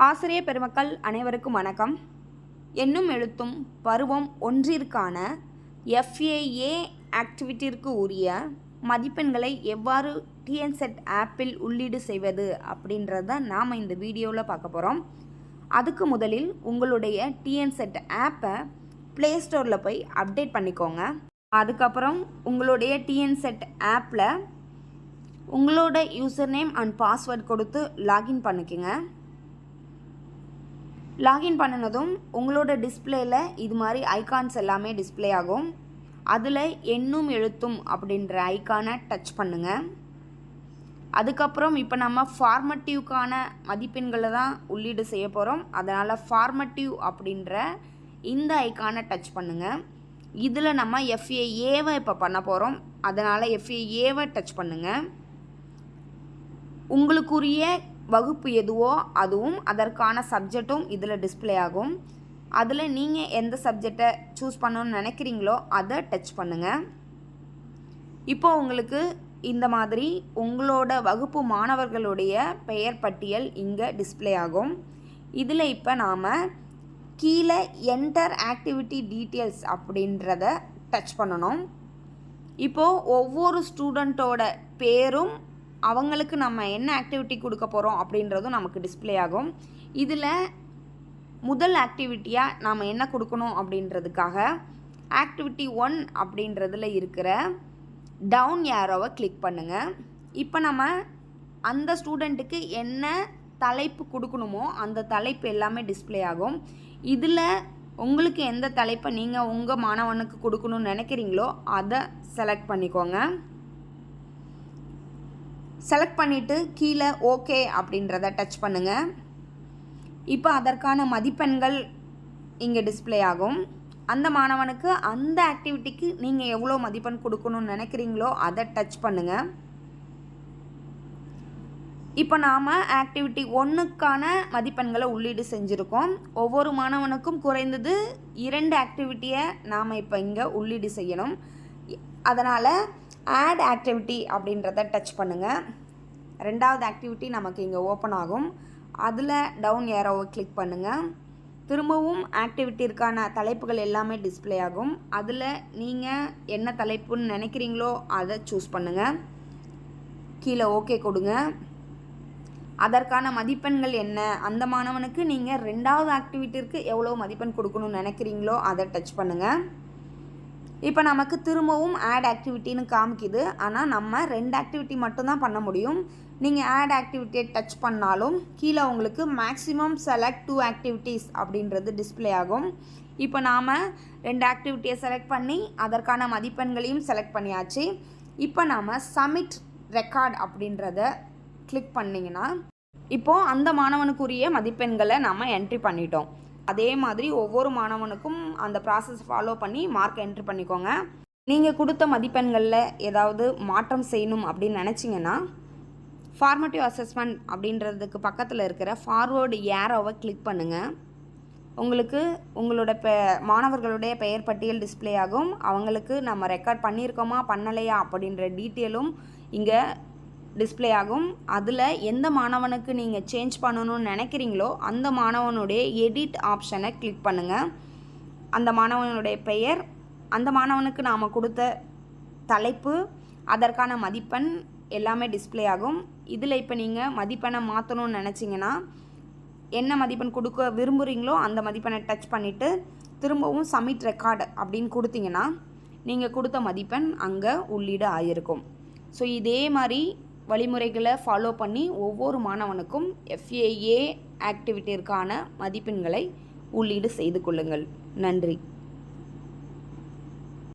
ஆசிரிய பெருமக்கள் அனைவருக்கும் வணக்கம். எண்ணும் எழுத்தும் பருவம் ஒன்றிற்கான FAA ஆக்டிவிட்டிற்கு உரிய மதிப்பெண்களை எவ்வாறு டிஎன்செட் ஆப்பில் உள்ளீடு செய்வது அப்படின்றத நாம் இந்த வீடியோவில் பார்க்க போகிறோம். அதுக்கு முதலில் உங்களுடைய டிஎன்செட் ஆப்பை ப்ளே ஸ்டோரில் போய் அப்டேட் பண்ணிக்கோங்க. அதுக்கப்புறம் உங்களுடைய டிஎன்செட் ஆப்பில் உங்களோட யூசர் நேம் அண்ட் பாஸ்வேர்ட் கொடுத்து லாகின் பண்ணிக்கோங்க. லாகின் பண்ணினதும் உங்களோட டிஸ்பிளேயில் இது மாதிரி ஐகான்ஸ் எல்லாமே டிஸ்பிளே ஆகும். அதில் எண்ணும் எழுத்தும் அப்படின்ற ஐக்கானை டச் பண்ணுங்கள். அதுக்கப்புறம் இப்போ நம்ம ஃபார்மட்டிவ்க்கான மதிப்பெண்களை தான் உள்ளீடு செய்ய போகிறோம். அதனால் ஃபார்மட்டிவ் அப்படின்ற இந்த ஐக்கானை டச் பண்ணுங்கள். இதில் நம்ம FAAவை இப்போ பண்ண போகிறோம். அதனால் FAAவை டச் பண்ணுங்கள். உங்களுக்குரிய வகுப்பு எதுவோ அதுவும் அதற்கான சப்ஜெக்டும் இதில் டிஸ்பிளே ஆகும். அதில் நீங்கள் எந்த சப்ஜெக்டை சூஸ் பண்ணணும்னு நினைக்கிறீங்களோ அதை டச் பண்ணுங்கள். இப்போ உங்களுக்கு இந்த மாதிரி உங்களோட வகுப்பு மாணவர்களுடைய பெயர் பட்டியல் இங்கே டிஸ்பிளே ஆகும். இதில் இப்போ நாம் கீழே என்டர் ஆக்டிவிட்டி டீட்டெயில்ஸ் அப்படின்றத டச் பண்ணணும். இப்போது ஒவ்வொரு ஸ்டூடெண்ட்டோட பேரும் அவங்களுக்கு நம்ம என்ன ஆக்டிவிட்டி கொடுக்க போகிறோம் அப்படின்றதும் நமக்கு டிஸ்பிளே ஆகும். இதில் முதல் ஆக்டிவிட்டியாக நாம் என்ன கொடுக்கணும் அப்படின்றதுக்காக ஆக்டிவிட்டி 1 அப்படின்றதில் இருக்கிற டவுன் ஏரோவை கிளிக் பண்ணுங்கள். இப்போ நம்ம அந்த ஸ்டூடெண்ட்டுக்கு என்ன தலைப்பு கொடுக்கணுமோ அந்த தலைப்பு எல்லாமே டிஸ்பிளே ஆகும். இதில் உங்களுக்கு எந்த தலைப்பை நீங்கள் உங்கள் மாணவனுக்கு கொடுக்கணும்னு நினைக்கிறீங்களோ அதை செலக்ட் பண்ணிக்கோங்க. செலக்ட் பண்ணிவிட்டு கீழே ஓகே அப்படின்றத டச் பண்ணுங்கள். இப்போ அதற்கான மதிப்பெண்கள் இங்கே டிஸ்பிளே ஆகும். அந்த மாணவனுக்கு அந்த ஆக்டிவிட்டிக்கு நீங்கள் எவ்வளோ மதிப்பெண் கொடுக்கணும்னு நினைக்கிறீங்களோ அதை டச் பண்ணுங்கள். இப்போ நாம் ஆக்டிவிட்டி 1க்கான மதிப்பெண்களை உள்ளீடு செஞ்சுருக்கோம். ஒவ்வொரு மாணவனுக்கும் குறைந்தது 2 ஆக்டிவிட்டியை நாம் இப்போ இங்கே உள்ளீடு செய்யணும். அதனால் ஆட் ஆக்டிவிட்டி அப்படின்றத டச் பண்ணுங்கள். ரெண்டாவது ஆக்டிவிட்டி நமக்கு இங்கே ஓப்பன் ஆகும். அதில் டவுன் ஏரோவை கிளிக் பண்ணுங்கள். திரும்பவும் ஆக்டிவிட்டிற்கான தலைப்புகள் எல்லாமே டிஸ்பிளே ஆகும். அதில் நீங்கள் என்ன தலைப்புன்னு நினைக்கிறீங்களோ அதை சூஸ் பண்ணுங்கள். கீழே ஓகே கொடுங்க. அதற்கான மதிப்பெண்கள் என்ன, அந்த மாணவனுக்கு நீங்கள் ரெண்டாவது ஆக்டிவிட்டிற்கு எவ்வளோ மதிப்பெண் கொடுக்கணும்னு நினைக்கிறீங்களோ அதை டச் பண்ணுங்கள். இப்போ நமக்கு திரும்பவும் ஆட் ஆக்டிவிட்டின்னு காமிக்குது. ஆனால் நம்ம 2 ஆக்டிவிட்டி மட்டும்தான் பண்ண முடியும். நீங்கள் ஆட் ஆக்டிவிட்டியை டச் பண்ணாலும் கீழே உங்களுக்கு மேக்ஸிமம் செலக்ட் 2 ஆக்டிவிட்டீஸ் அப்படின்றது டிஸ்பிளே ஆகும். இப்போ நாம் 2 ஆக்டிவிட்டியை செலக்ட் பண்ணி அதற்கான மதிப்பெண்களையும் செலக்ட் பண்ணியாச்சு. இப்போ நாம் சப்மிட் ரெக்கார்ட் அப்படின்றத கிளிக் பண்ணிங்கன்னா இப்போது அந்த மாணவனுக்குரிய மதிப்பெண்களை நாம் என்ட்ரி பண்ணிட்டோம். அதே மாதிரி ஒவ்வொரு மாணவனுக்கும் அந்த ப்ராசஸ் ஃபாலோ பண்ணி மார்க் என்ட்ரி பண்ணிக்கோங்க. நீங்கள் கொடுத்த மதிப்பெண்களில் ஏதாவது மாற்றம் செய்யணும் அப்படின்னு நினச்சிங்கன்னா ஃபார்மேட்டிவ் அசஸ்மெண்ட் அப்படின்றதுக்கு பக்கத்தில் இருக்கிற ஃபார்வேர்டு ஏரோவை கிளிக் பண்ணுங்கள். உங்களுக்கு உங்களோட மாணவர்களுடைய பெயர் பட்டியல் டிஸ்பிளே ஆகும். அவங்களுக்கு நம்ம ரெக்கார்ட் பண்ணியிருக்கோமா பண்ணலையா அப்படின்ற டீட்டெயிலும் இங்கே டிஸ்பிளே ஆகும். அதில் எந்த மாணவனுக்கு நீங்கள் சேஞ்ச் பண்ணணும்னு நினைக்கிறீங்களோ அந்த மாணவனுடைய எடிட் ஆப்ஷனை கிளிக் பண்ணுங்கள். அந்த மாணவனுடைய பெயர், அந்த மாணவனுக்கு நாம் கொடுத்த தலைப்பு, அதற்கான மதிப்பெண் எல்லாமே டிஸ்பிளே ஆகும். இதில் இப்போ நீங்கள் மதிப்பெண்ணை மாற்றணும்னு நினச்சிங்கன்னா என்ன மதிப்பெண் கொடுக்க விரும்புகிறீங்களோ அந்த மதிப்பெண்ணை டச் பண்ணிவிட்டு திரும்பவும் சப்மிட் ரெக்கார்டு அப்படின்னு கொடுத்தீங்கன்னா நீங்கள் கொடுத்த மதிப்பெண் அங்கே உள்ளீடு ஆகியிருக்கும். ஸோ இதே மாதிரி வழிமுறைகளை ஃபாலோ பண்ணி ஒவ்வொரு மாணவனுக்கும் FAA ஆக்டிவிட்டிற்கான மதிப்பெண்களை உள்ளீடு செய்து கொள்ளுங்கள். நன்றி.